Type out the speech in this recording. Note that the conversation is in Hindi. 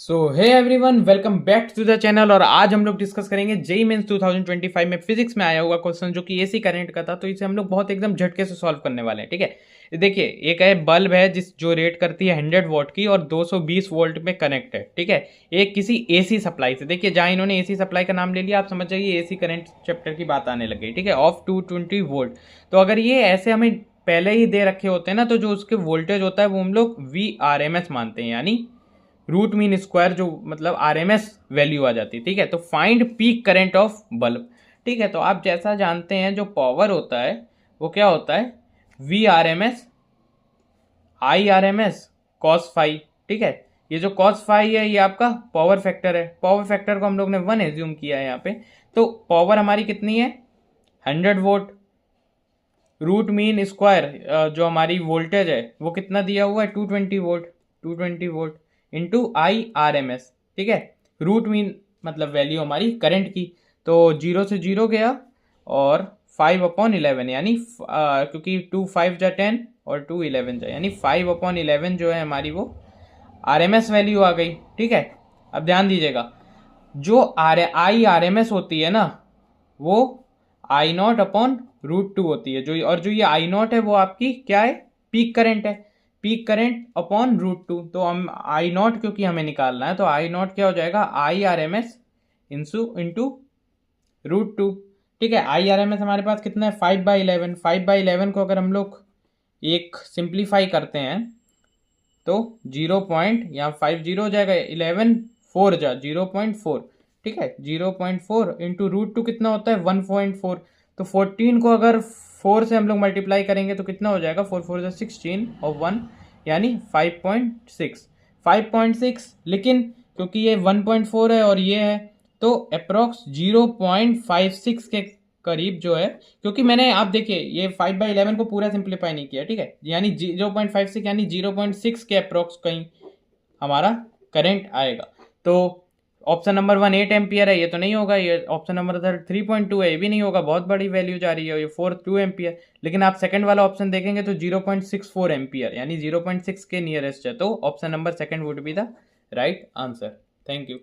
So hey everyone, welcome back to the channel. और आज हम लोग डिस्कस करेंगे जेईई मेंस 2025 में फिजिक्स में आया हुआ क्वेश्चन जो कि एसी करंट का था। तो इसे हम लोग बहुत एकदम झटके से सॉल्व करने वाले हैं। ठीक है, देखिए एक है बल्ब है जो रेट करती है 100 वॉट की और 220 वोल्ट में कनेक्ट है। ठीक है, एक किसी एसी सप्लाई से, देखिए जहाँ इन्होंने एसी सप्लाई का नाम ले लिया आप समझ जाइए एसी करंट चैप्टर की बात आने लग गई। ठीक है, ऑफ 220 वोल्ट। तो अगर ये ऐसे हमें पहले ही दे रखे होते हैं ना, तो जो उसके वोल्टेज होता है वो हम लोग VRMS मानते हैं, यानी रूट मीन स्क्वायर, जो मतलब RMS वैल्यू आ जाती है। ठीक है, तो find peak current of bulb. ठीक है, तो आप जैसा जानते हैं जो पावर होता है वो क्या होता है, VRMS IRMS cos फाई। ठीक है, ये जो cos फाई है ये आपका पावर फैक्टर है। पावर फैक्टर को हम लोग ने 1 एज्यूम किया है यहाँ पे। तो पावर हमारी कितनी है, 100 वोट। रूट मीन स्क्वायर जो हमारी वोल्टेज है वो कितना दिया हुआ है, 220 वोल्ट। 220 volt into IRMS। ठीक है, रूट मीन मतलब वैल्यू हमारी करंट की। तो 0 से 0 गया और 5/11 यानी क्योंकि 2 5 जा 10 और 2 11 जा, यानी 5/11 जो है हमारी वो RMS वैल्यू आ गई। ठीक है, अब ध्यान दीजिएगा, जो IRMS होती है ना वो I0/√2 होती है। जो ये I0 है वो आपकी क्या है, पीक करंट है। Peak current upon √2। तो हम I0 क्योंकि हमें निकालना है तो I0 क्या हो जाएगा, IRMS इंटू √2। ठीक है, IRMS हमारे पास कितना है, 5/11। 5/11 को अगर हम लोग एक सिंप्लीफाई करते हैं तो 0 पॉइंट यहाँ 50 हो जाएगा, 11 4 जा 0.4। ठीक है, 0.4 इंटू √2 कितना होता है, 1.4। तो 14 को अगर 4 से हम लोग मल्टीप्लाई करेंगे तो कितना हो जाएगा, 4 4 16 और 1 यानी 5.6। 5.6, लेकिन क्योंकि ये 1.4 है और ये है तो अप्रोक्स 0.56 के करीब जो है, क्योंकि मैंने आप देखिए ये 5/11 को पूरा सिंप्लीफाई नहीं किया। ठीक है, यानी 0.56 यानी 0.6 के अप्रोक्स कहीं हमारा करंट आएगा। तो ऑप्शन नंबर 1 8 एम्पियर है, ये तो नहीं होगा। ये ऑप्शन नंबर 3.2 है, ये भी नहीं होगा, बहुत बड़ी वैल्यू जा रही है। ये 2 एम्पियर। लेकिन आप सेकंड वाला ऑप्शन देखेंगे तो 0.64 एम्पियर यानी 0.6 के नियरेस्ट है। तो option number second would be the right answer. Thank you.